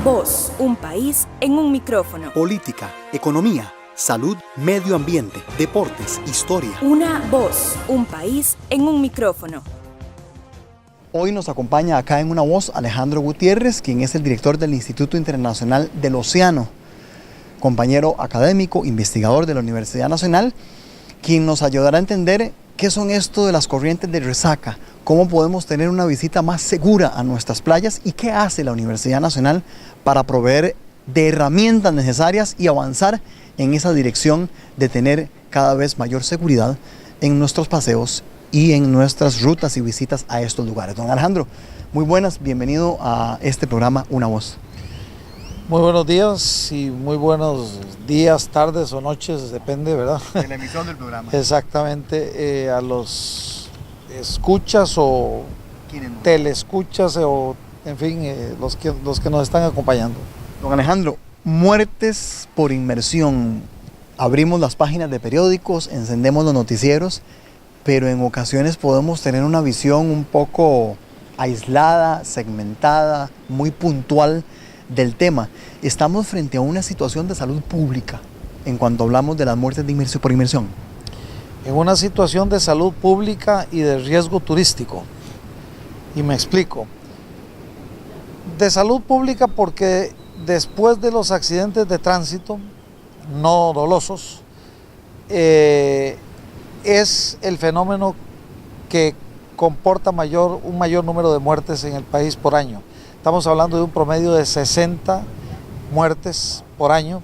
voz, un país en un micrófono. Política, economía, salud, medio ambiente, deportes, historia. Una voz, un país en un micrófono. Hoy nos acompaña acá en Una Voz Alejandro Gutiérrez, quien es el director del Instituto Internacional del Océano, compañero académico, investigador de la Universidad Nacional, quien nos ayudará a entender qué son esto de las corrientes de resaca, cómo podemos tener una visita más segura a nuestras playas y qué hace la Universidad Nacional para proveer de herramientas necesarias y avanzar en esa dirección de tener cada vez mayor seguridad en nuestros paseos y en nuestras rutas y visitas a estos lugares. Don Alejandro, muy buenas, bienvenido a este programa Una Voz. Muy buenos días y muy buenos días, tardes o noches, depende, ¿verdad? De la emisión del programa. Exactamente, a los escuchas o telescuchas o, en fin, los que nos están acompañando. Don Alejandro, muertes por inmersión. Abrimos las páginas de periódicos, encendemos los noticieros, pero en ocasiones podemos tener una visión un poco aislada, segmentada, muy puntual del tema. Estamos frente a una situación de salud pública en cuanto hablamos de las muertes por inmersión. En una situación de salud pública y de riesgo turístico. Y me explico. De salud pública porque después de los accidentes de tránsito no dolosos, es el fenómeno que comporta un mayor número de muertes en el país por año. Estamos hablando de un promedio de 60 muertes por año,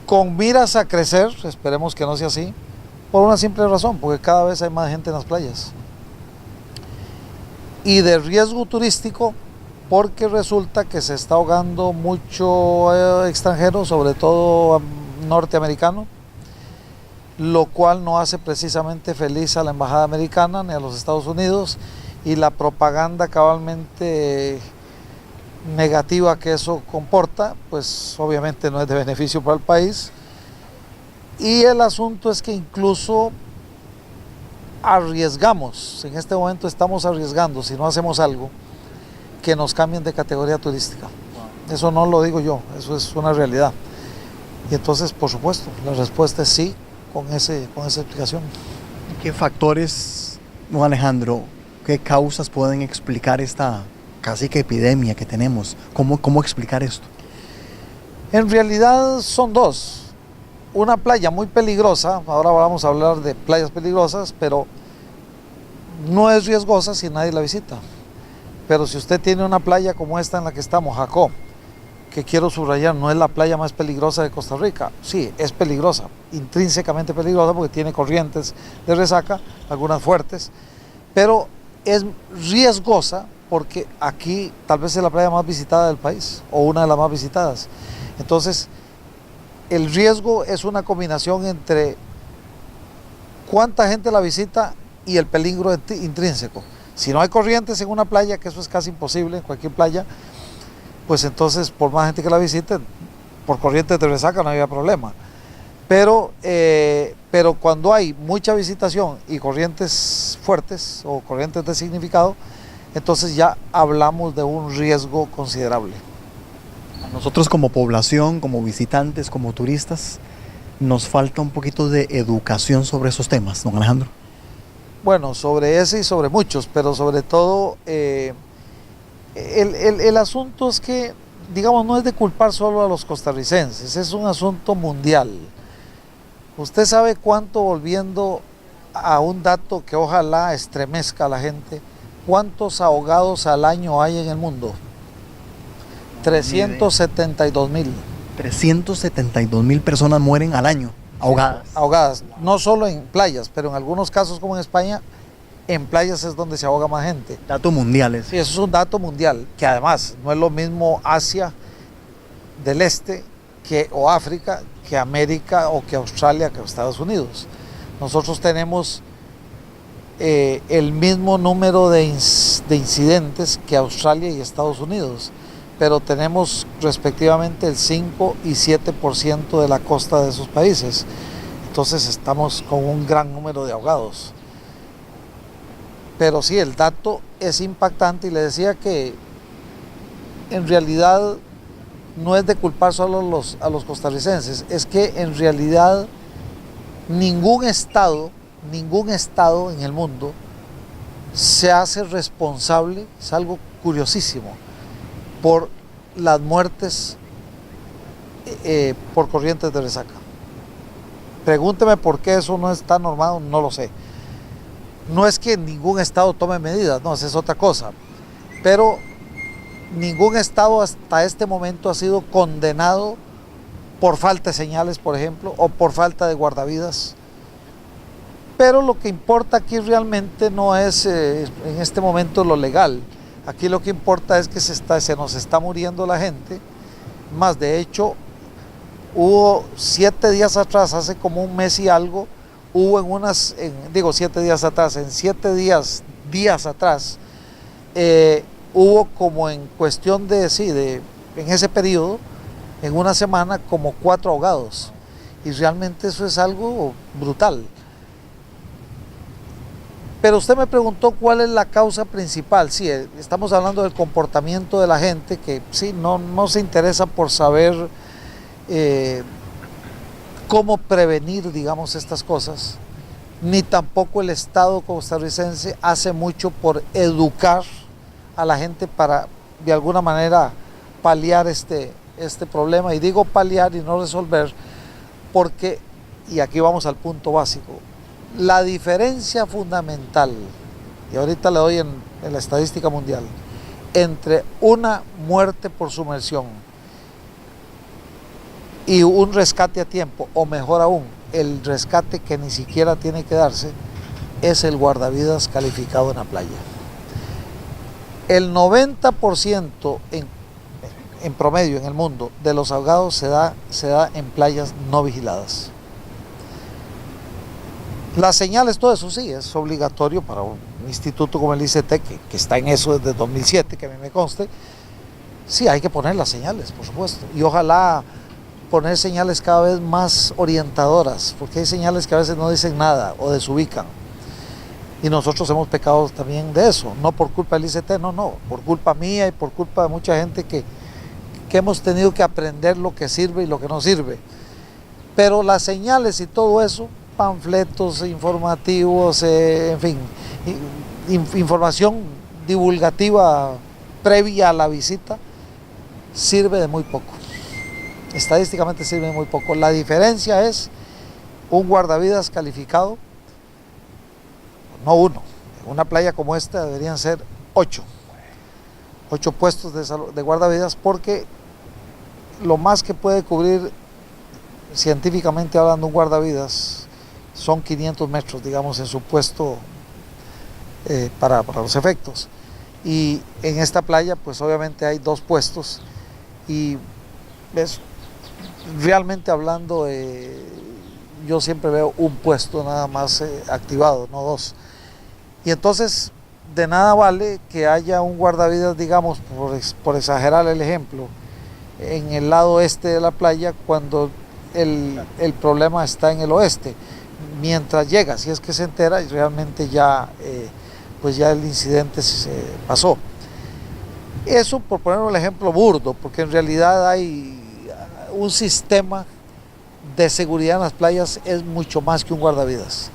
con miras a crecer, esperemos que no sea así, por una simple razón, porque cada vez hay más gente en las playas. Y de riesgo turístico, porque resulta que se está ahogando mucho extranjero, sobre todo norteamericano, lo cual no hace precisamente feliz a la embajada americana ni a los Estados Unidos, y la propaganda cabalmente negativa que eso comporta, pues obviamente no es de beneficio para el país. Y el asunto es que incluso arriesgamos, en este momento estamos arriesgando, si no hacemos algo, que nos cambien de categoría turística. Eso no lo digo yo, eso es una realidad. Y entonces, por supuesto, la respuesta es sí, con esa explicación. ¿Qué factores, don Alejandro, qué causas pueden explicar esta casi que epidemia que tenemos? ¿Cómo explicar esto? En realidad son dos. Una playa muy peligrosa, ahora vamos a hablar de playas peligrosas, pero no es riesgosa si nadie la visita. Pero si usted tiene una playa como esta en la que estamos, Jacó, que quiero subrayar, no es la playa más peligrosa de Costa Rica. Sí, es peligrosa, intrínsecamente peligrosa porque tiene corrientes de resaca, algunas fuertes, pero es riesgosa porque aquí tal vez es la playa más visitada del país o una de las más visitadas. Entonces, el riesgo es una combinación entre cuánta gente la visita y el peligro intrínseco. Si no hay corrientes en una playa, que eso es casi imposible en cualquier playa, pues entonces por más gente que la visite, por corrientes de resaca no había problema. Pero cuando hay mucha visitación y corrientes fuertes o corrientes de significado, entonces ya hablamos de un riesgo considerable. Nosotros como población, como visitantes, como turistas, nos falta un poquito de educación sobre esos temas, don Alejandro. Bueno, sobre ese y sobre muchos, pero sobre todo el asunto es que, digamos, no es de culpar solo a los costarricenses, es un asunto mundial. Usted sabe cuánto, volviendo a un dato que ojalá estremezca a la gente, ¿cuántos ahogados al año hay en el mundo? 372,000. 372,000 personas mueren al año ahogadas. Ahogadas, no solo en playas, pero en algunos casos como en España, en playas es donde se ahoga más gente. Datos mundiales. Sí, eso es un dato mundial, que además no es lo mismo Asia del Este o África que América o que Australia que Estados Unidos. Nosotros tenemos el mismo número de incidentes que Australia y Estados Unidos, pero tenemos respectivamente el 5 y 7% de la costa de esos países. Entonces estamos con un gran número de ahogados. Pero sí, el dato es impactante y le decía que en realidad no es de culpar solo a los costarricenses, es que en realidad ningún estado en el mundo se hace responsable, es algo curiosísimo, por las muertes por corrientes de resaca. Pregúnteme por qué eso no está normado, no lo sé. No es que ningún estado tome medidas, no, esa es otra cosa, pero ningún estado hasta este momento ha sido condenado por falta de señales, por ejemplo, o por falta de guardavidas. Pero lo que importa aquí realmente no es en este momento lo legal. Aquí lo que importa es que se nos está muriendo la gente. Más de hecho, hubo 7 días atrás, hace como un mes y algo, hubo en 7 días atrás, en 7 días atrás, hubo como en cuestión en ese periodo, en una semana, como 4 ahogados. Y realmente eso es algo brutal. Pero usted me preguntó cuál es la causa principal. Sí, estamos hablando del comportamiento de la gente que sí, no se interesa por saber cómo prevenir, digamos, estas cosas, ni tampoco el Estado costarricense hace mucho por educar a la gente para, de alguna manera, paliar este problema. Y digo paliar y no resolver porque, y aquí vamos al punto básico, la diferencia fundamental, y ahorita le doy en la estadística mundial, entre una muerte por sumersión y un rescate a tiempo, o mejor aún, el rescate que ni siquiera tiene que darse, es el guardavidas calificado en la playa. El 90% en promedio en el mundo de los ahogados se da en playas no vigiladas. Las señales, todo eso sí, es obligatorio para un instituto como el ICT, que está en eso desde 2007, que a mí me conste. Sí, hay que poner las señales, por supuesto, y ojalá poner señales cada vez más orientadoras, porque hay señales que a veces no dicen nada o desubican. Y nosotros hemos pecado también de eso, no por culpa del ICT, no, por culpa mía y por culpa de mucha gente que hemos tenido que aprender lo que sirve y lo que no sirve. Pero las señales y todo eso, panfletos informativos, en fin, información divulgativa previa a la visita, sirve de muy poco. Estadísticamente sirve de muy poco. La diferencia es un guardavidas calificado, no uno. En una playa como esta deberían ser 8 puestos de guardavidas, porque lo más que puede cubrir científicamente hablando un guardavidas son 500 metros, digamos, en su puesto para los efectos. Y en esta playa, pues obviamente hay 2 puestos y realmente hablando, yo siempre veo un puesto nada más activado, no 2. Y entonces, de nada vale que haya un guardavidas, digamos, por exagerar el ejemplo, en el lado este de la playa cuando el problema está en el oeste. Mientras llega, si es que se entera, y realmente ya, pues ya el incidente se pasó. Eso por poner un ejemplo burdo, porque en realidad hay un sistema de seguridad en las playas, es mucho más que un guardavidas.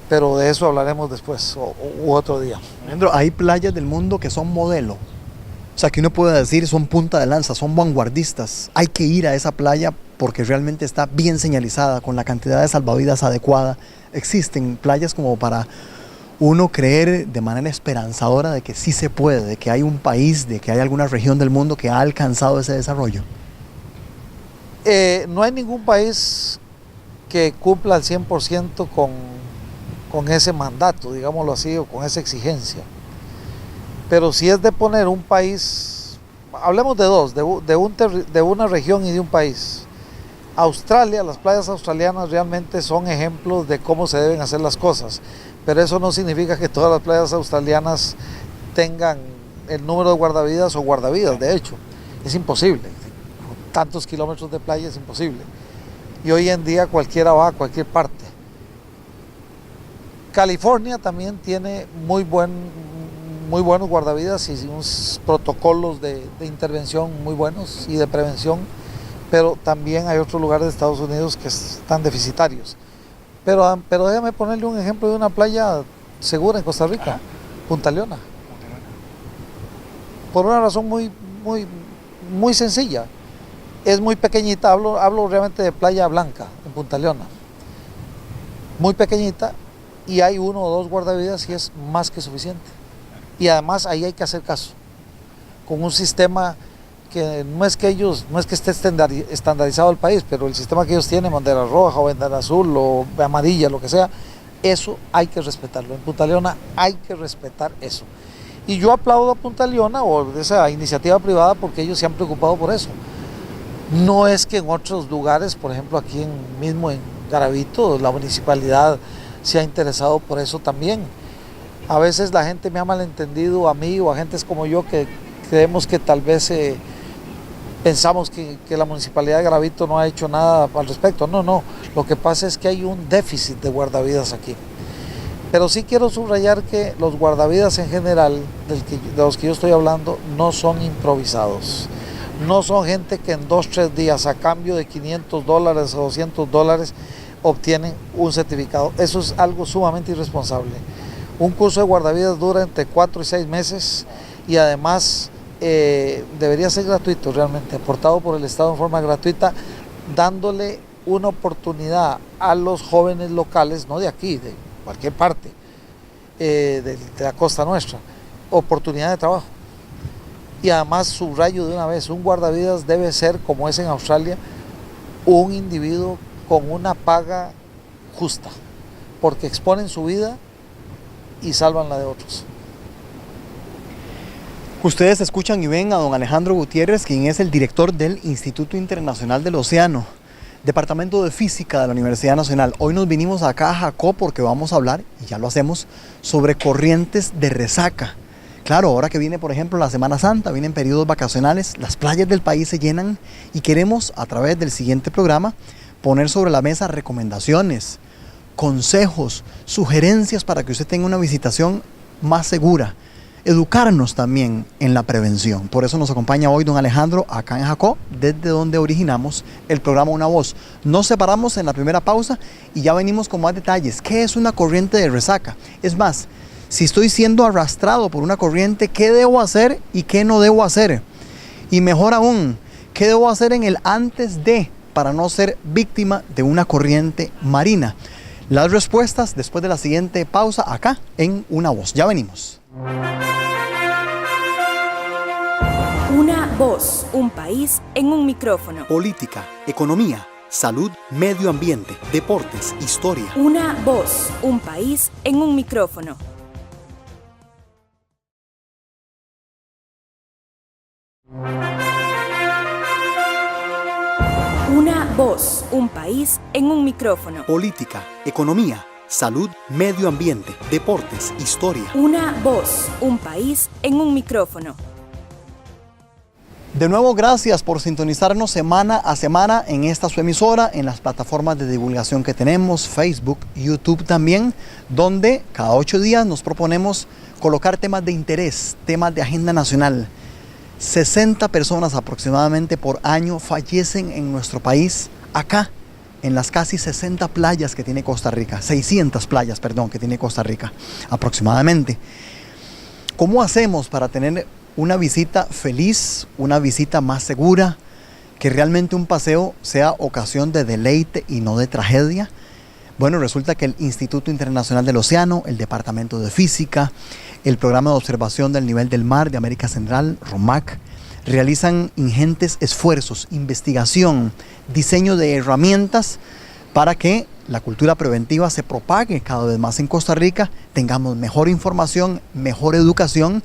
Pero de eso hablaremos después u otro día. Alejandro, hay playas del mundo que son modelo. O sea, que uno puede decir son punta de lanza, son vanguardistas. Hay que ir a esa playa porque realmente está bien señalizada, con la cantidad de salvavidas adecuada. Existen playas como para uno creer de manera esperanzadora de que sí se puede, de que hay un país, de que hay alguna región del mundo que ha alcanzado ese desarrollo. No hay ningún país que cumpla al 100% con ese mandato, digámoslo así, o con esa exigencia. Pero si es de poner un país, hablemos de 2, de una región y de un país. Australia, las playas australianas realmente son ejemplos de cómo se deben hacer las cosas, pero eso no significa que todas las playas australianas tengan el número de guardavidas o guardavidas, de hecho, es imposible. Tantos kilómetros de playa es imposible. Y hoy en día cualquiera va a cualquier parte. California también tiene muy muy buenos guardavidas y unos protocolos de intervención muy buenos y de prevención, pero también hay otros lugares de Estados Unidos que están deficitarios. Pero déjame ponerle un ejemplo de una playa segura en Costa Rica, Punta Leona. Por una razón muy sencilla. Es muy pequeñita, hablo realmente de Playa Blanca, en Punta Leona. Muy pequeñita y hay 1 o 2 guardavidas y es más que suficiente. Y además ahí hay que hacer caso, con un sistema que no es que esté estandarizado el país, pero el sistema que ellos tienen, bandera roja o bandera azul o amarilla, lo que sea, eso hay que respetarlo. En Punta Leona hay que respetar eso. Y yo aplaudo a Punta Leona o esa iniciativa privada porque ellos se han preocupado por eso. No es que en otros lugares, por ejemplo aquí mismo en Garavito, la municipalidad se ha interesado por eso también. A veces la gente me ha malentendido a mí o a gentes como yo que creemos que tal vez pensamos que la municipalidad de Garavito no ha hecho nada al respecto. No, lo que pasa es que hay un déficit de guardavidas aquí. Pero sí quiero subrayar que los guardavidas en general, de los que yo estoy hablando, no son improvisados. No son gente que en 2 o 3 días a cambio de $500 o $200 obtienen un certificado. Eso es algo sumamente irresponsable. Un curso de guardavidas dura entre 4 y 6 meses y además debería ser gratuito realmente, aportado por el Estado en forma gratuita, dándole una oportunidad a los jóvenes locales, no de aquí, de cualquier parte de la costa nuestra, oportunidad de trabajo. Y además subrayo de una vez, un guardavidas debe ser, como es en Australia, un individuo con una paga justa, porque exponen su vida y salvan la de otros. Ustedes escuchan y ven a don Alejandro Gutiérrez, quien es el director del Instituto Internacional del Océano, Departamento de Física de la Universidad Nacional. Hoy nos vinimos acá a Jacó porque vamos a hablar, y ya lo hacemos, sobre corrientes de resaca. Claro, ahora que viene, por ejemplo, la Semana Santa, vienen periodos vacacionales, las playas del país se llenan y queremos, a través del siguiente programa, poner sobre la mesa recomendaciones, consejos, sugerencias para que usted tenga una visitación más segura. Educarnos también en la prevención. Por eso nos acompaña hoy don Alejandro acá en Jacó, desde donde originamos el programa Una Voz. Nos separamos en la primera pausa y ya venimos con más detalles. ¿Qué es una corriente de resaca? Es más, si estoy siendo arrastrado por una corriente, ¿qué debo hacer y qué no debo hacer? Y mejor aún, ¿qué debo hacer en el antes de para no ser víctima de una corriente marina? Las respuestas después de la siguiente pausa acá en Una Voz. Ya venimos. Una voz, un país en un micrófono. Política, economía, salud, medio ambiente, deportes, historia. Una voz, un país en un micrófono. Una voz, un país en un micrófono. Política, economía, salud, medio ambiente, deportes, historia. Una voz, un país en un micrófono. De nuevo, gracias por sintonizarnos semana a semana en esta su emisora, en las plataformas de divulgación que tenemos, Facebook, YouTube también, donde cada 8 días nos proponemos colocar temas de interés, temas de agenda nacional. 60 personas aproximadamente por año fallecen en nuestro país, acá, en las casi 60 playas que tiene Costa Rica, 600 playas, perdón, que tiene Costa Rica, aproximadamente. ¿Cómo hacemos para tener una visita feliz, una visita más segura, que realmente un paseo sea ocasión de deleite y no de tragedia? Bueno, resulta que el Instituto Internacional del Océano, el Departamento de Física, el Programa de Observación del Nivel del Mar de América Central, ROMAC, realizan ingentes esfuerzos, investigación, diseño de herramientas para que la cultura preventiva se propague cada vez más en Costa Rica, tengamos mejor información, mejor educación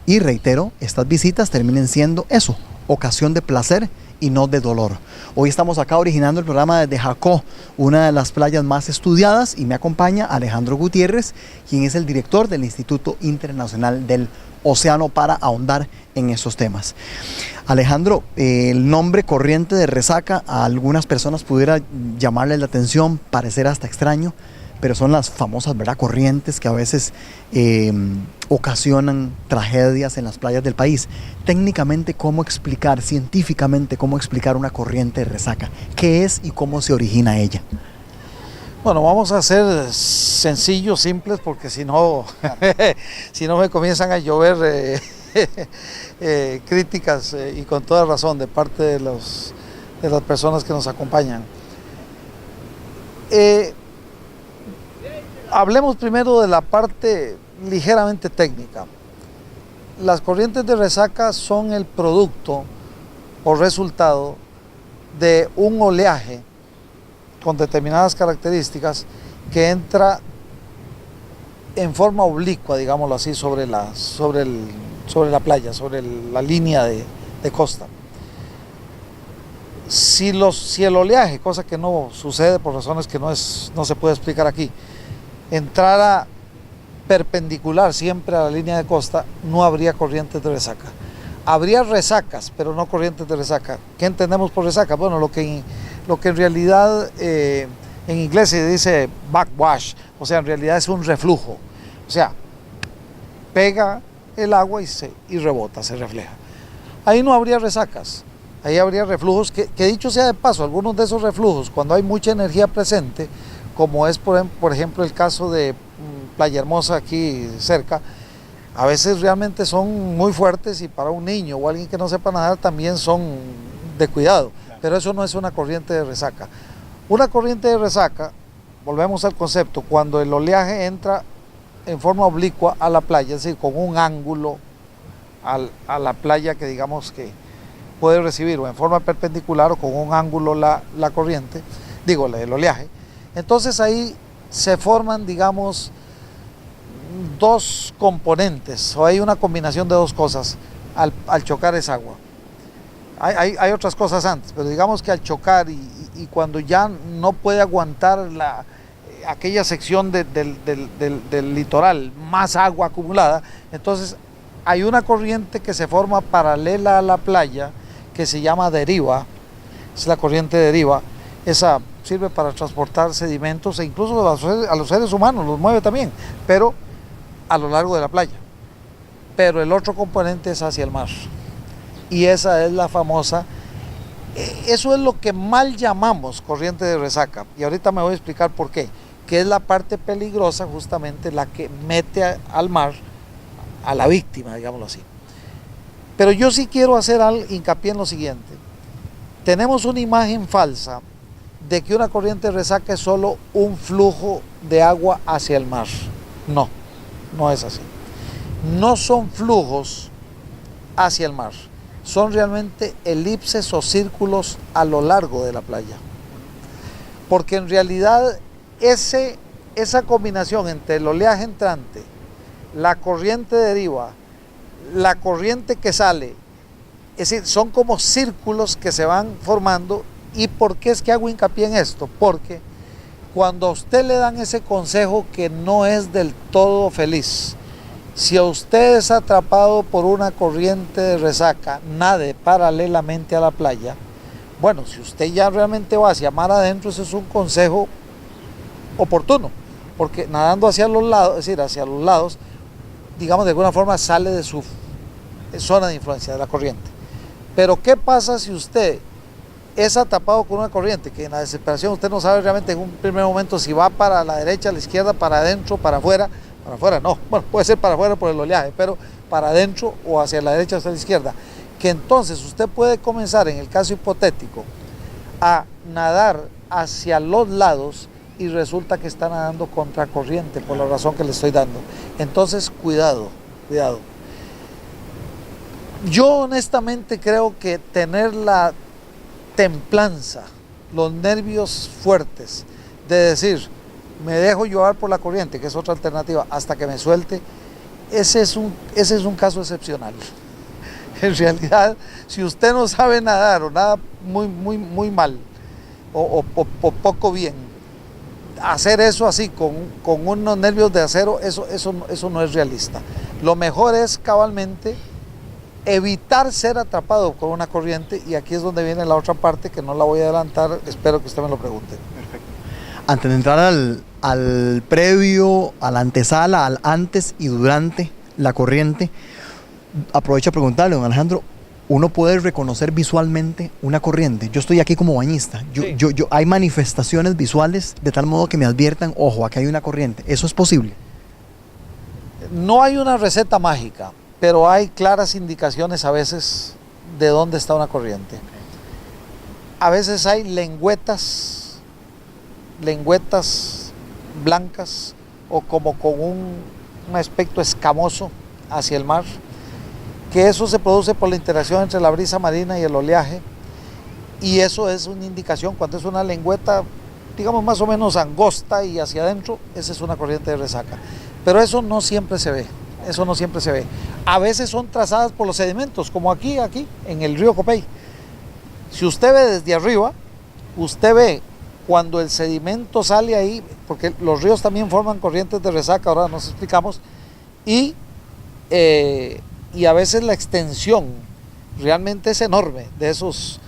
y, reitero, estas visitas terminen siendo eso, ocasión de placer y no de dolor. Hoy estamos acá originando el programa desde Jacó, una de las playas más estudiadas, y me acompaña Alejandro Gutiérrez, quien es el director del Instituto Internacional del Océano, para ahondar en estos temas. Alejandro, el nombre corriente de resaca a algunas personas pudiera llamarle la atención, parecer hasta extraño, pero son las famosas, ¿verdad?, corrientes que a veces ocasionan tragedias en las playas del país. Técnicamente, ¿cómo explicar, científicamente, cómo explicar una corriente de resaca? ¿Qué es y cómo se origina ella? Bueno, vamos a ser sencillos, simples, porque si no, si no me comienzan a llover críticas y con toda razón de parte de las personas que nos acompañan. Hablemos primero de la parte ligeramente técnica. Las corrientes de resaca son el producto o resultado de un oleaje con determinadas características que entra en forma oblicua, digámoslo así, sobre la playa, sobre la línea de costa. Si el oleaje, cosa que no sucede por razones que no se puede explicar aquí, entrara perpendicular siempre a la línea de costa, no habría corrientes de resaca. Habría resacas, pero no corrientes de resaca. ¿Qué entendemos por resaca? Bueno, lo que en realidad en inglés se dice backwash, o sea, en realidad es un reflujo. O sea, pega el agua y rebota, se refleja. Ahí no habría resacas, ahí habría reflujos que dicho sea de paso, algunos de esos reflujos, cuando hay mucha energía presente, como es por ejemplo el caso de Playa Hermosa aquí cerca, a veces realmente son muy fuertes y para un niño o alguien que no sepa nadar también son de cuidado, pero eso no es una corriente de resaca. Una corriente de resaca, volvemos al concepto, cuando el oleaje entra en forma oblicua a la playa, es decir, con un ángulo a la playa que digamos que puede recibir, o en forma perpendicular o con un ángulo la corriente, el oleaje, entonces ahí se forman, digamos, dos componentes, o hay una combinación de dos cosas al chocar esa agua. Hay otras cosas antes, pero digamos que al chocar y cuando ya no puede aguantar aquella sección del litoral, más agua acumulada, entonces hay una corriente que se forma paralela a la playa que se llama deriva, es la corriente deriva, esa sirve para transportar sedimentos e incluso a los seres humanos los mueve también, pero a lo largo de la playa. Pero el otro componente es hacia el mar. Y esa es la famosa, eso es lo que mal llamamos corriente de resaca. Y ahorita me voy a explicar por qué. Que es la parte peligrosa, justamente la que mete al mar a la víctima, digámoslo así. Pero yo sí quiero hacer hincapié en lo siguiente. Tenemos una imagen falsa de que una corriente de resaca es solo un flujo de agua hacia el mar. No, no es así. No son flujos hacia el mar, son realmente elipses o círculos a lo largo de la playa. Porque en realidad esa combinación entre el oleaje entrante, la corriente deriva, la corriente que sale, es decir, son como círculos que se van formando. ¿Y por qué es que hago hincapié en esto? Porque cuando a usted le dan ese consejo que no es del todo feliz, si a usted es atrapado por una corriente de resaca, nade paralelamente a la playa, bueno, si usted ya realmente va hacia mar adentro, ese es un consejo oportuno, porque nadando hacia los lados, es decir, hacia los lados, digamos de alguna forma sale de su zona de influencia de la corriente. Pero ¿qué pasa si usted es atrapado con una corriente que en la desesperación usted no sabe realmente en un primer momento si va para la derecha, a la izquierda, para adentro, para afuera no, bueno, puede ser para afuera por el oleaje, pero para adentro o hacia la derecha o hacia la izquierda, que entonces usted puede comenzar, en el caso hipotético, a nadar hacia los lados y resulta que está nadando contracorriente por la razón que le estoy dando. Entonces, cuidado. Yo honestamente creo que tener la templanza, los nervios fuertes de decir, me dejo llevar por la corriente, que es otra alternativa, hasta que me suelte, ese es un caso excepcional. En realidad, si usted no sabe nadar o nada muy mal o poco bien, hacer eso así con unos nervios de acero, eso no es realista. Lo mejor es cabalmente evitar ser atrapado con una corriente, y aquí es donde viene la otra parte que no la voy a adelantar, espero que usted me lo pregunte. Perfecto. Antes de entrar al previo, a la antesala, al antes y durante la corriente, aprovecho a preguntarle, don Alejandro, ¿uno puede reconocer visualmente una corriente? Yo estoy aquí como bañista, Sí. hay manifestaciones visuales de tal modo que me adviertan, ojo, aquí hay una corriente, ¿eso es posible? No hay una receta mágica, pero hay claras indicaciones a veces de dónde está una corriente. A veces hay lengüetas blancas o como con un aspecto escamoso hacia el mar, que eso se produce por la interacción entre la brisa marina y el oleaje, y eso es una indicación. Cuando es una lengüeta, digamos más o menos angosta y hacia adentro, esa es una corriente de resaca. Pero eso no siempre se ve, eso no siempre se ve. A veces son trazadas por los sedimentos, como aquí en el río Copey. Si usted ve desde arriba, usted ve cuando el sedimento sale ahí, porque los ríos también forman corrientes de resaca, ahora nos explicamos, y a veces la extensión realmente es enorme de esos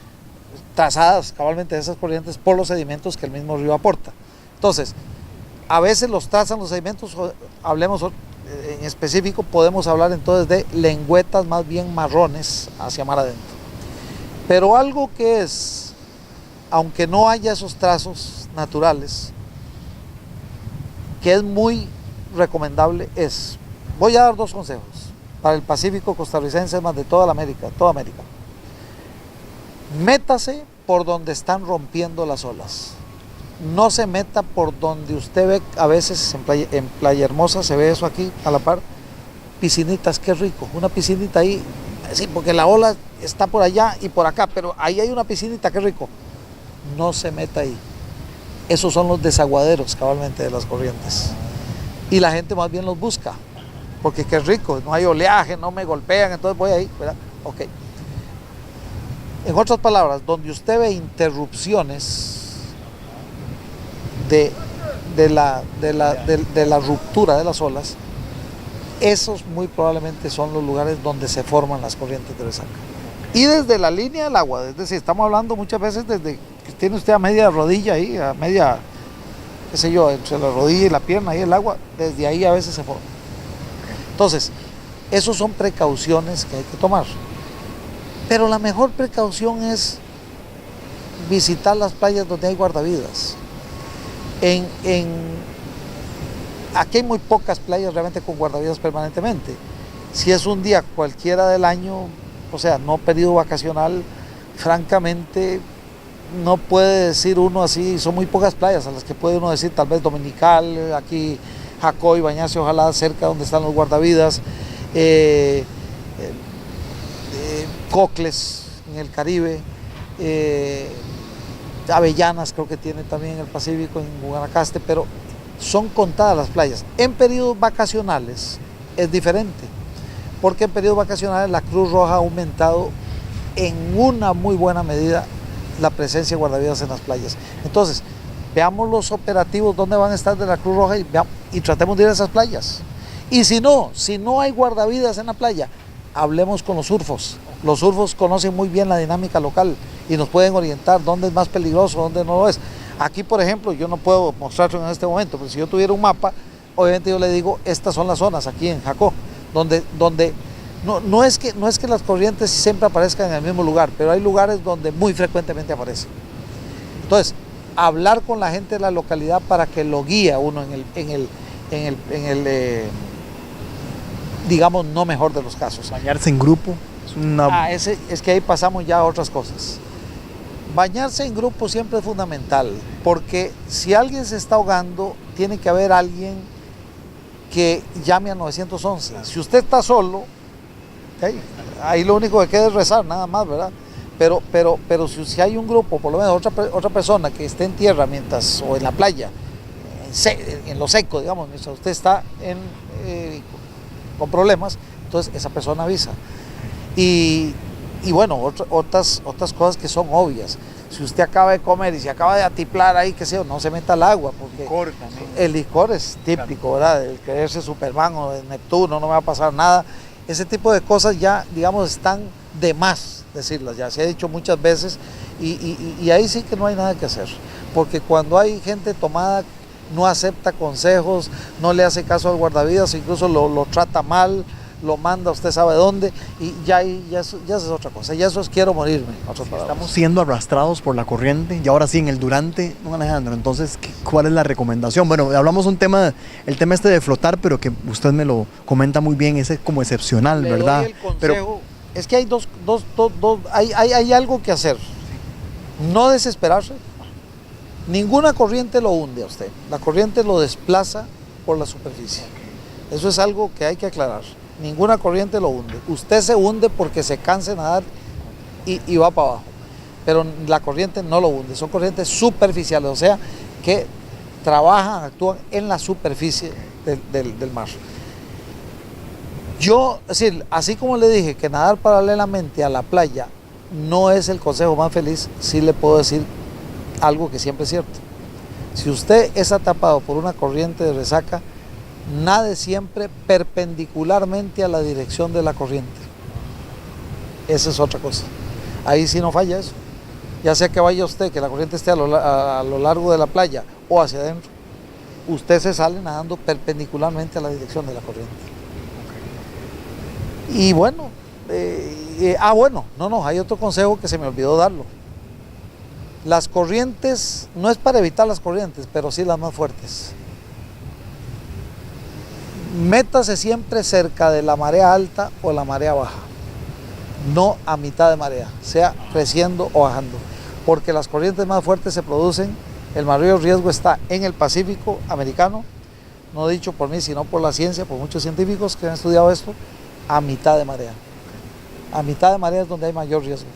trazadas cabalmente de esas corrientes por los sedimentos que el mismo río aporta. Entonces, a veces los trazan los sedimentos, hablemos en específico, podemos hablar entonces de lengüetas más bien marrones hacia mar adentro. Pero algo que es, aunque no haya esos trazos naturales, que es muy recomendable es, voy a dar dos consejos para el Pacífico costarricense, más de toda América. Métase por donde están rompiendo las olas. No se meta por donde usted ve, a veces en Playa Hermosa se ve eso aquí a la par, piscinitas, qué rico, una piscinita ahí, sí, porque la ola está por allá y por acá, pero ahí hay una piscinita, qué rico. No se meta ahí. Esos son los desaguaderos cabalmente de las corrientes. Y la gente más bien los busca, porque qué rico, no hay oleaje, no me golpean, entonces voy ahí, ¿verdad? Ok. En otras palabras, donde usted ve interrupciones de la ruptura de las olas, esos muy probablemente son los lugares donde se forman las corrientes de resaca. Y desde la línea del agua, es decir, estamos hablando muchas veces desde que tiene usted a media rodilla ahí, a media, qué sé yo, entre la rodilla y la pierna, ahí el agua, desde ahí a veces se forma. Entonces, esos son precauciones que hay que tomar. Pero la mejor precaución es visitar las playas donde hay guardavidas. Aquí hay muy pocas playas realmente con guardavidas permanentemente. Si es un día cualquiera del año, o sea, no periodo vacacional, francamente no puede decir uno así, son muy pocas playas a las que puede uno decir tal vez Dominical, aquí Jacoy, bañarse ojalá cerca donde están los guardavidas, Cocles en el Caribe, Avellanas creo que tiene también en el Pacífico, en Guanacaste, pero son contadas las playas. En periodos vacacionales es diferente, porque en periodos vacacionales la Cruz Roja ha aumentado en una muy buena medida la presencia de guardavidas en las playas. Entonces, veamos los operativos donde van a estar de la Cruz Roja y tratemos de ir a esas playas. Y si no hay guardavidas en la playa, hablemos con los surfos. Los surfos conocen muy bien la dinámica local y nos pueden orientar dónde es más peligroso, dónde no lo es. Aquí, por ejemplo, yo no puedo mostrarlo en este momento, pero si yo tuviera un mapa, obviamente yo le digo, estas son las zonas aquí en Jacó, donde no es que las corrientes siempre aparezcan en el mismo lugar, pero hay lugares donde muy frecuentemente aparecen. Entonces, hablar con la gente de la localidad para que lo guíe a uno en el digamos, no mejor de los casos. Bañarse en grupo es una... Es que ahí pasamos ya a otras cosas. Bañarse en grupo siempre es fundamental, porque si alguien se está ahogando, tiene que haber alguien que llame a 911. Si usted está solo, ahí lo único que queda es rezar, nada más, ¿verdad? Pero si hay un grupo, por lo menos otra persona que esté en tierra o en la playa, en lo seco, digamos, mientras usted está con problemas, entonces esa persona avisa. Y bueno, otras cosas que son obvias. Si usted acaba de comer y se acaba de atiplar ahí, qué sé yo, no se meta al agua, porque el licor es típico, ¿verdad? El creerse Superman o de Neptuno, no me va a pasar nada. Ese tipo de cosas ya, digamos, están de más decirlas ya, se ha dicho muchas veces y ahí sí que no hay nada que hacer, porque cuando hay gente tomada no acepta consejos, no le hace caso al guardavidas, incluso lo trata mal, lo manda usted sabe dónde y ya eso es otra cosa, ya eso es quiero morirme. Estamos siendo arrastrados por la corriente y ahora sí en el durante, don Alejandro, entonces ¿cuál es la recomendación? Bueno, hablamos el tema este de flotar, pero que usted me lo comenta muy bien, ese es como excepcional, le ¿verdad? doy el consejo, es que hay hay algo que hacer, no desesperarse, ninguna corriente lo hunde a usted, la corriente lo desplaza por la superficie, eso es algo que hay que aclarar. Ninguna corriente lo hunde. Usted se hunde porque se cansa de nadar y va para abajo. Pero la corriente no lo hunde. Son corrientes superficiales, o sea, que trabajan, actúan en la superficie del mar. Yo, es decir, así como le dije que nadar paralelamente a la playa no es el consejo más feliz, sí le puedo decir algo que siempre es cierto. Si usted es atrapado por una corriente de resaca, nade siempre perpendicularmente a la dirección de la corriente. Esa es otra cosa. Ahí sí no falla eso. Ya sea que vaya usted, que la corriente esté a lo largo de la playa o hacia adentro, usted se sale nadando perpendicularmente a la dirección de la corriente. Y bueno, hay otro consejo que se me olvidó darlo. Las corrientes, no es para evitar las corrientes, pero sí las más fuertes. Métase siempre cerca de la marea alta o la marea baja, no a mitad de marea, sea creciendo o bajando, porque las corrientes más fuertes se producen, el mayor riesgo está en el Pacífico americano, no dicho por mí, sino por la ciencia, por muchos científicos que han estudiado esto, a mitad de marea. A mitad de marea es donde hay mayor riesgo.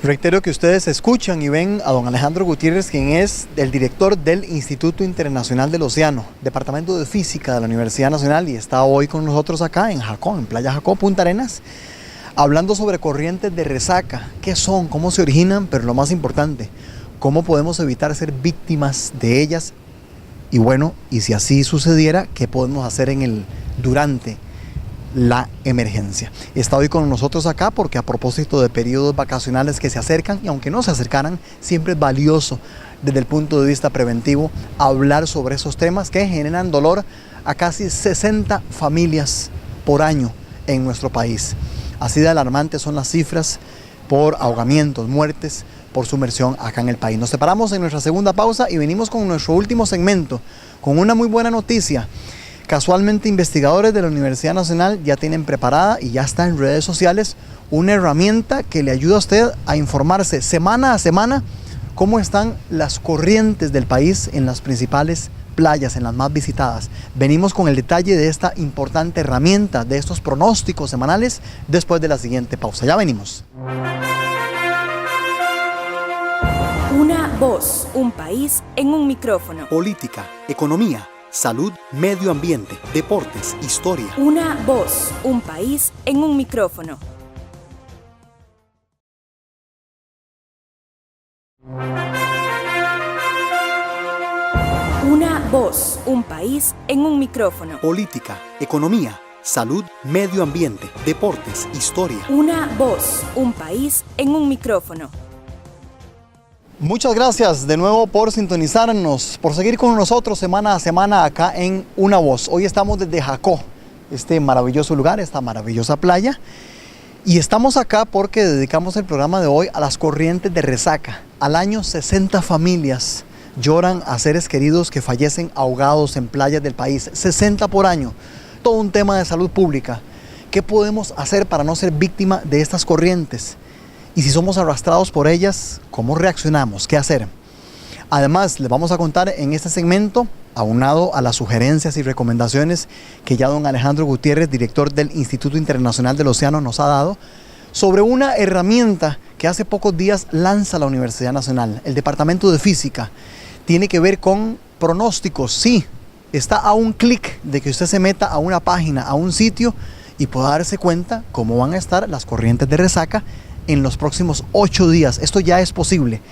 Reitero que ustedes escuchan y ven a don Alejandro Gutiérrez, quien es el director del Instituto Internacional del Océano, Departamento de Física de la Universidad Nacional, y está hoy con nosotros acá en Jacó, en Playa Jacó, Punta Arenas, hablando sobre corrientes de resaca, qué son, cómo se originan, pero lo más importante, cómo podemos evitar ser víctimas de ellas, y bueno, y si así sucediera, qué podemos hacer durante la emergencia. Está hoy con nosotros acá porque a propósito de periodos vacacionales que se acercan, y aunque no se acercaran, siempre es valioso desde el punto de vista preventivo hablar sobre esos temas que generan dolor a casi 60 familias por año en nuestro país. Así de alarmantes son las cifras por ahogamientos, muertes por sumersión acá en el país. Nos separamos en nuestra segunda pausa y venimos con nuestro último segmento, con una muy buena noticia. Casualmente, investigadores de la Universidad Nacional ya tienen preparada y ya está en redes sociales una herramienta que le ayuda a usted a informarse semana a semana cómo están las corrientes del país en las principales playas, en las más visitadas. Venimos con el detalle de esta importante herramienta, de estos pronósticos semanales, después de la siguiente pausa. Ya venimos. Una voz, un país en un micrófono. Política, economía, salud, medio ambiente, deportes, historia. Una voz, un país en un micrófono. Una voz, un país en un micrófono. Política, economía, salud, medio ambiente, deportes, historia. Una voz, un país en un micrófono. Muchas gracias de nuevo por sintonizarnos, por seguir con nosotros semana a semana acá en Una Voz. Hoy estamos desde Jacó, este maravilloso lugar, esta maravillosa playa. Y estamos acá porque dedicamos el programa de hoy a las corrientes de resaca. Al año 60 familias lloran a seres queridos que fallecen ahogados en playas del país. 60 por año. Todo un tema de salud pública. ¿Qué podemos hacer para no ser víctima de estas corrientes? Y si somos arrastrados por ellas, ¿cómo reaccionamos? ¿Qué hacer? Además, les vamos a contar en este segmento, aunado a las sugerencias y recomendaciones que ya don Alejandro Gutiérrez, director del Instituto Internacional del Océano, nos ha dado, sobre una herramienta que hace pocos días lanza la Universidad Nacional, el Departamento de Física. Tiene que ver con pronósticos. Sí, está a un clic de que usted se meta a una página, a un sitio, y pueda darse cuenta cómo van a estar las corrientes de resaca en los próximos 8 días. Esto ya es posible.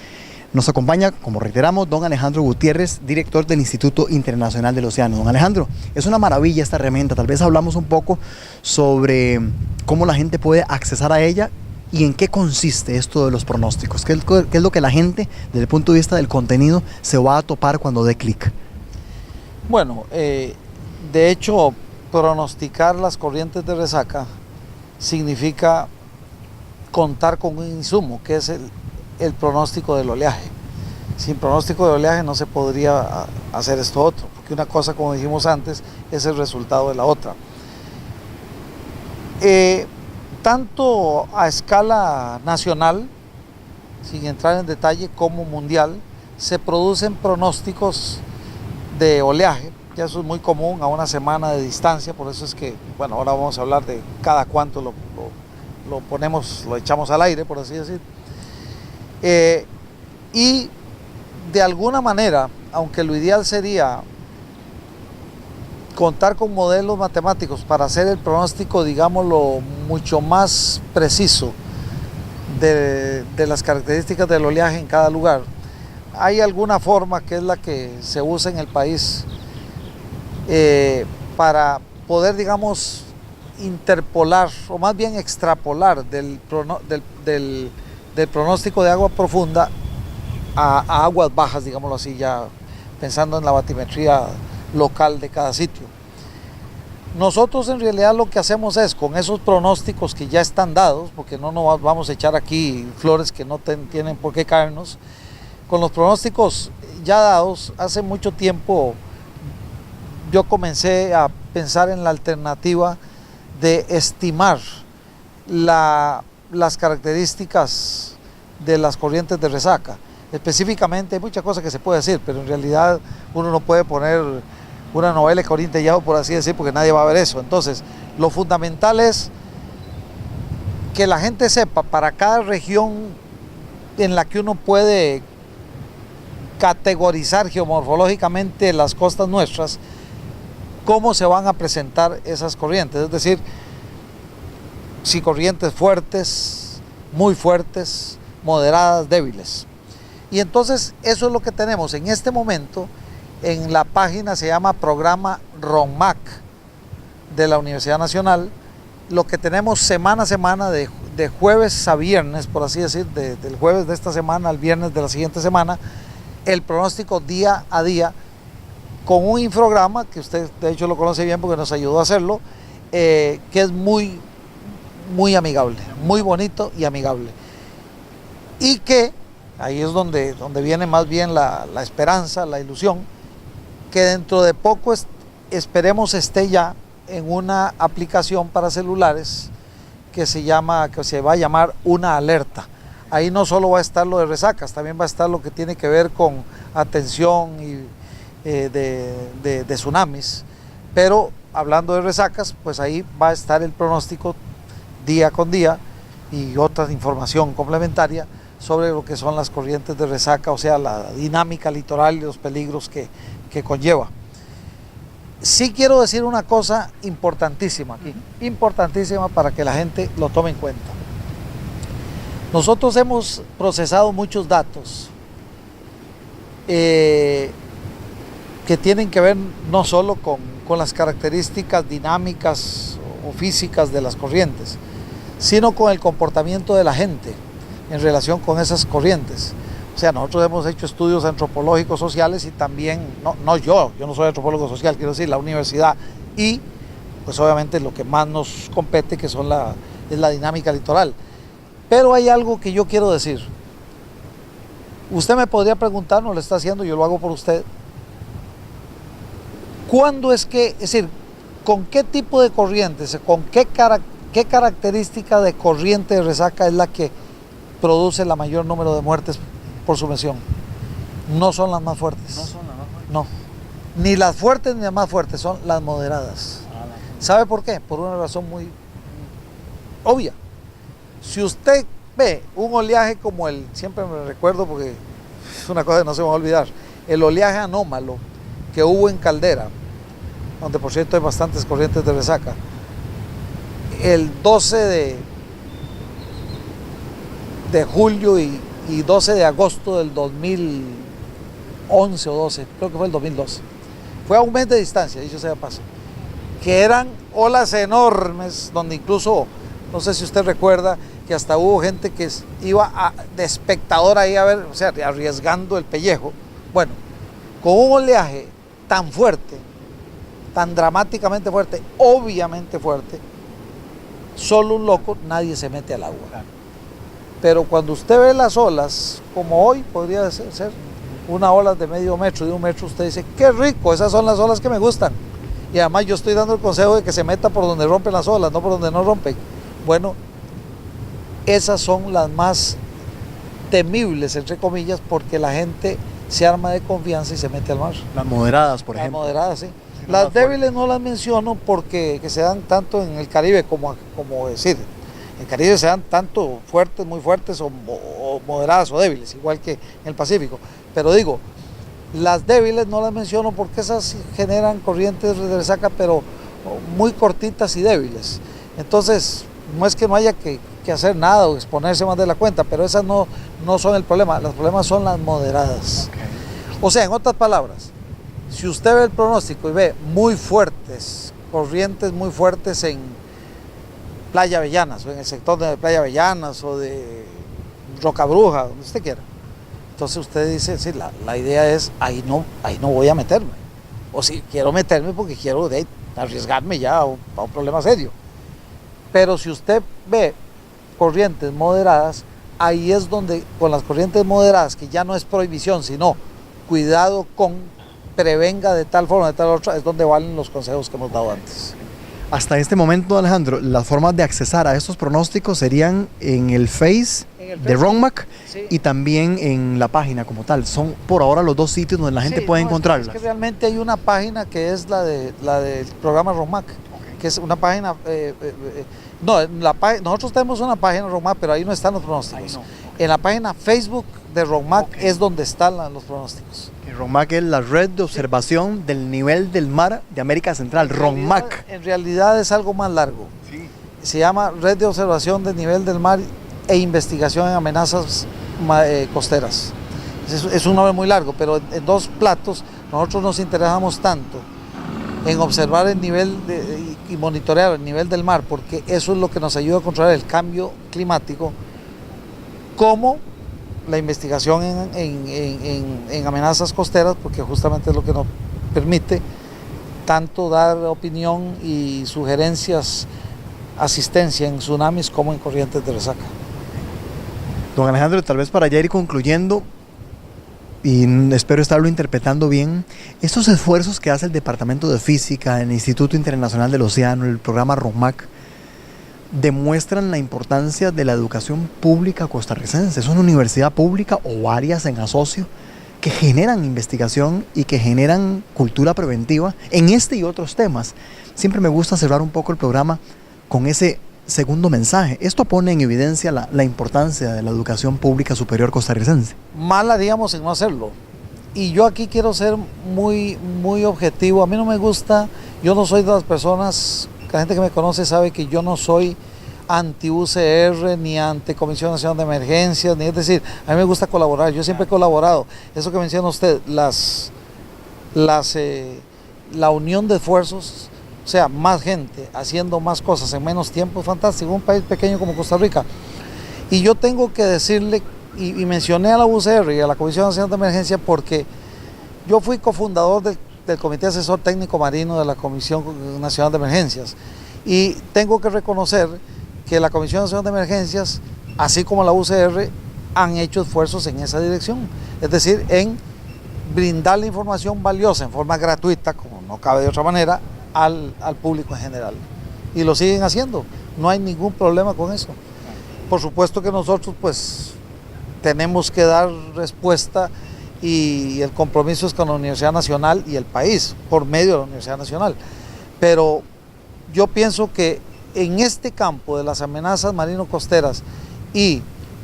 Nos acompaña, como reiteramos, don Alejandro Gutiérrez, director del Instituto Internacional del Océano. Don Alejandro, es una maravilla esta herramienta. Tal vez hablamos un poco sobre cómo la gente puede accesar a ella y en qué consiste esto de los pronósticos. ¿Qué es lo que la gente, desde el punto de vista del contenido, se va a topar cuando dé clic? Bueno, de hecho, pronosticar las corrientes de resaca significa contar con un insumo, que es el pronóstico del oleaje. Sin pronóstico de oleaje no se podría hacer esto otro, porque una cosa, como dijimos antes, es el resultado de la otra. Tanto a escala nacional, sin entrar en detalle, como mundial, se producen pronósticos de oleaje. Ya eso es muy común, a una semana de distancia, por eso es que, bueno, ahora vamos a hablar de cada cuánto lo ponemos, lo echamos al aire, por así decir. Y de alguna manera, aunque lo ideal sería contar con modelos matemáticos para hacer el pronóstico, digámoslo, mucho más preciso de las características del oleaje en cada lugar, hay alguna forma que es la que se usa en el país para poder, digamos, interpolar o más bien extrapolar del pronóstico de agua profunda a aguas bajas, digámoslo así, ya pensando en la batimetría local de cada sitio. Nosotros en realidad lo que hacemos es, con esos pronósticos que ya están dados, porque no nos vamos a echar aquí flores que no tienen por qué caernos, con los pronósticos ya dados, hace mucho tiempo yo comencé a pensar en la alternativa de estimar las características de las corrientes de resaca. Específicamente hay muchas cosas que se puede decir, pero en realidad uno no puede poner una novela de Corín Tellado, por así decir, porque nadie va a ver eso. Entonces, lo fundamental es que la gente sepa para cada región en la que uno puede categorizar geomorfológicamente las costas nuestras, cómo se van a presentar esas corrientes, es decir, si corrientes fuertes, muy fuertes, moderadas, débiles. Y entonces eso es lo que tenemos en este momento en la página, se llama Programa RONMAC de la Universidad Nacional, lo que tenemos semana a semana, de jueves a viernes, por así decir, del jueves de esta semana al viernes de la siguiente semana, el pronóstico día a día, con un infograma, que usted de hecho lo conoce bien porque nos ayudó a hacerlo, que es muy, muy amigable, muy bonito y amigable. Y que, ahí es donde viene más bien la esperanza, la ilusión, que dentro de poco esperemos esté ya en una aplicación para celulares que se va a llamar Una Alerta. Ahí no solo va a estar lo de resacas, también va a estar lo que tiene que ver con atención y de tsunamis, pero hablando de resacas, pues ahí va a estar el pronóstico día con día y otra información complementaria sobre lo que son las corrientes de resaca, o sea, la dinámica litoral y los peligros que conlleva. Sí quiero decir una cosa importantísima aquí, importantísima para que la gente lo tome en cuenta. Nosotros hemos procesado muchos datos que tienen que ver no solo con las características dinámicas o físicas de las corrientes, sino con el comportamiento de la gente en relación con esas corrientes. O sea, nosotros hemos hecho estudios antropológicos sociales y también, yo no soy antropólogo social, quiero decir, la universidad, y pues obviamente lo que más nos compete, que es la dinámica litoral. Pero hay algo que yo quiero decir. Usted me podría preguntar, no lo está haciendo, yo lo hago por usted. ¿Cuándo es decir, con qué tipo de corrientes, con qué característica de corriente de resaca es la que produce la mayor número de muertes por sumersión? No son las más fuertes. No son las más fuertes. No. Ni las fuertes ni las más fuertes, son las moderadas. ¿Sabe por qué? Por una razón muy obvia. Si usted ve un oleaje como siempre me recuerdo porque es una cosa que no se me va a olvidar, el oleaje anómalo que hubo en Caldera, donde por cierto hay bastantes corrientes de resaca, el 12 de julio y y 12 de agosto del 2011 o 12, creo que fue el 2012. Fue a un mes de distancia, dicho sea de paso, que eran olas enormes, donde incluso, no sé si usted recuerda, que hasta hubo gente que iba de espectador ahí a ver, o sea, arriesgando el pellejo. Bueno, con un oleaje tan fuerte, tan dramáticamente fuerte, obviamente fuerte, solo un loco, nadie se mete al agua. Pero cuando usted ve las olas, como hoy podría ser una ola de medio metro, de 1 metro, usted dice, qué rico, esas son las olas que me gustan. Y además yo estoy dando el consejo de que se meta por donde rompen las olas, no por donde no rompen. Bueno, esas son las más temibles, entre comillas, porque la gente se arma de confianza y se mete al mar. Las moderadas, por ejemplo. Las moderadas, sí. Las débiles no las menciono porque que se dan tanto en el Caribe como decir, en el Caribe se dan tanto fuertes, muy fuertes o moderadas o débiles, igual que en el Pacífico. Pero digo, las débiles no las menciono porque esas generan corrientes de resaca, pero muy cortitas y débiles. Entonces, no es que no haya que hacer nada o exponerse más de la cuenta, pero esas no son el problema. Los problemas son las moderadas. Okay. O sea, en otras palabras, si usted ve el pronóstico y ve muy fuertes, corrientes muy fuertes en Playa Avellanas, o en el sector de Playa Avellanas, o de Rocabruja, donde usted quiera, entonces usted dice, sí, la idea es, ahí no voy a meterme. O si quiero meterme porque quiero arriesgarme ya a un problema serio. Pero si usted ve corrientes moderadas, ahí es donde, con las corrientes moderadas, que ya no es prohibición, sino cuidado con, prevenga de tal forma, de tal otra, es donde valen los consejos que hemos dado antes. Hasta este momento, Alejandro, las formas de accesar a estos pronósticos serían en el Face de RONMAC, sí, y también en la página como tal. Son por ahora los dos sitios donde la gente puede encontrarlas. Es que realmente hay una página que es la del programa RONMAC, okay, que es una página... nosotros tenemos una página RONMAC, pero ahí no están los pronósticos. No. En la página Facebook de RONMAC, okay, es donde están los pronósticos. RONMAC es la red de observación, sí, del nivel del mar de América Central, RONMAC. En realidad es algo más largo. Sí. Se llama Red de Observación del Nivel del Mar e Investigación en Amenazas Costeras. Es un nombre muy largo, pero en dos platos nosotros nos interesamos tanto en observar el nivel y monitorear el nivel del mar, porque eso es lo que nos ayuda a controlar el cambio climático, como la investigación en amenazas costeras, porque justamente es lo que nos permite tanto dar opinión y sugerencias, asistencia en tsunamis como en corrientes de resaca. Don Alejandro, tal vez para ya ir concluyendo, y espero estarlo interpretando bien, estos esfuerzos que hace el Departamento de Física, el Instituto Internacional del Océano, el programa RONMAC, demuestran la importancia de la educación pública costarricense. Es una universidad pública o varias en asocio que generan investigación y que generan cultura preventiva en este y otros temas. Siempre me gusta cerrar un poco el programa con ese segundo mensaje. Esto pone en evidencia la importancia de la educación pública superior costarricense. Mal haríamos en no hacerlo. Y yo aquí quiero ser muy, muy objetivo. A mí no me gusta, yo no soy de las personas, la gente que me conoce sabe que yo no soy anti-UCR ni anti-Comisión Nacional de Emergencias, ni, es decir, a mí me gusta colaborar, yo siempre he colaborado. Eso que menciona usted, la unión de esfuerzos, o sea, más gente haciendo más cosas en menos tiempo, es fantástico, un país pequeño como Costa Rica. Y yo tengo que decirle, y mencioné a la UCR y a la Comisión Nacional de Emergencia porque yo fui cofundador del Comité Asesor Técnico Marino de la Comisión Nacional de Emergencias, y tengo que reconocer que la Comisión Nacional de Emergencias, así como la UCR, han hecho esfuerzos en esa dirección, es decir, en brindar la información valiosa en forma gratuita, como no cabe de otra manera, al público en general. Y lo siguen haciendo, no hay ningún problema con eso. Por supuesto que nosotros pues tenemos que dar respuesta, y el compromiso es con la Universidad Nacional y el país, por medio de la Universidad Nacional. Pero yo pienso que en este campo de las amenazas marino-costeras y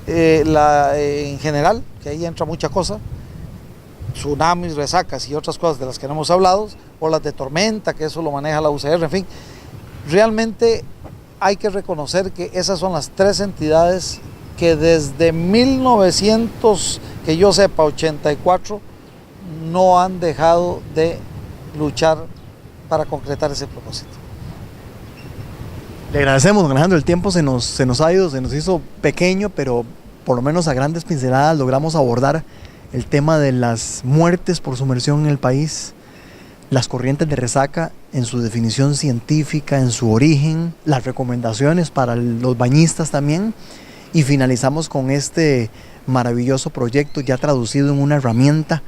en general, que ahí entra mucha cosa, tsunamis, resacas y otras cosas de las que no hemos hablado, o las de tormenta, que eso lo maneja la UCR, en fin, realmente hay que reconocer que esas son las tres entidades que desde 1900, que yo sepa, 84, no han dejado de luchar para concretar ese propósito. Le agradecemos, don Alejandro, el tiempo se nos ha ido, se nos hizo pequeño, pero por lo menos a grandes pinceladas logramos abordar el tema de las muertes por sumersión en el país, las corrientes de resaca en su definición científica, en su origen, las recomendaciones para los bañistas también, y finalizamos con este maravilloso proyecto ya traducido en una herramienta,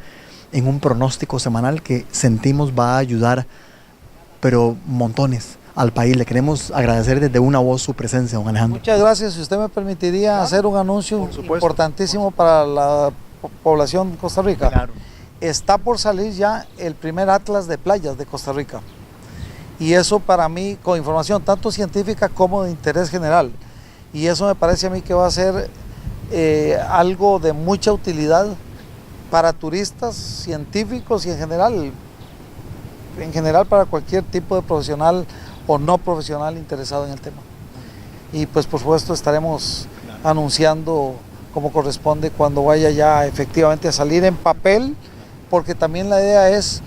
en un pronóstico semanal que sentimos va a ayudar, pero montones, al país. Le queremos agradecer desde Una Voz su presencia, don Alejandro. Muchas gracias. Si usted me permitiría hacer un anuncio importantísimo para la población de Costa Rica. Claro. Está por salir ya el primer atlas de playas de Costa Rica. Y eso para mí, con información tanto científica como de interés general. Y eso me parece a mí que va a ser algo de mucha utilidad para turistas, científicos y en general para cualquier tipo de profesional o no profesional interesado en el tema. Y pues por supuesto estaremos anunciando como corresponde cuando vaya ya efectivamente a salir en papel, porque también la idea es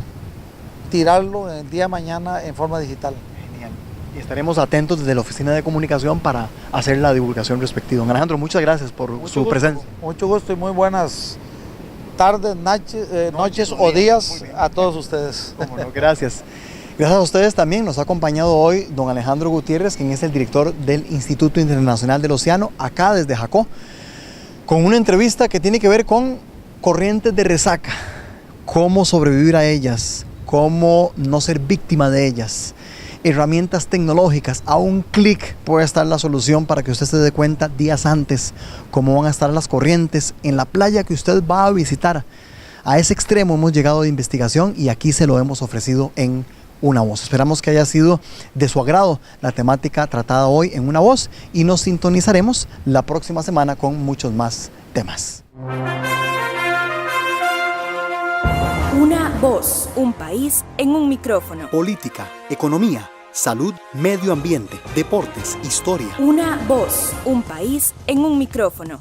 tirarlo el día de mañana en forma digital. Genial. Y estaremos atentos desde la Oficina de Comunicación para hacer la divulgación respectiva. Don Alejandro, muchas gracias por su presencia. Mucho gusto y muy buenas tardes, noches o días a todos ustedes. Cómo no, gracias. Gracias a ustedes también. Nos ha acompañado hoy don Alejandro Gutiérrez, quien es el director del Instituto Internacional del Océano, acá desde Jacó, con una entrevista que tiene que ver con corrientes de resaca, cómo sobrevivir a ellas, cómo no ser víctima de ellas, herramientas tecnológicas. A un clic puede estar la solución para que usted se dé cuenta días antes cómo van a estar las corrientes en la playa que usted va a visitar. A ese extremo hemos llegado de investigación y aquí se lo hemos ofrecido en Una Voz. Esperamos que haya sido de su agrado la temática tratada hoy en Una Voz y nos sintonizaremos la próxima semana con muchos más temas. Una voz, un país en un micrófono. Política, economía, salud, medio ambiente, deportes, historia. Una voz, un país en un micrófono.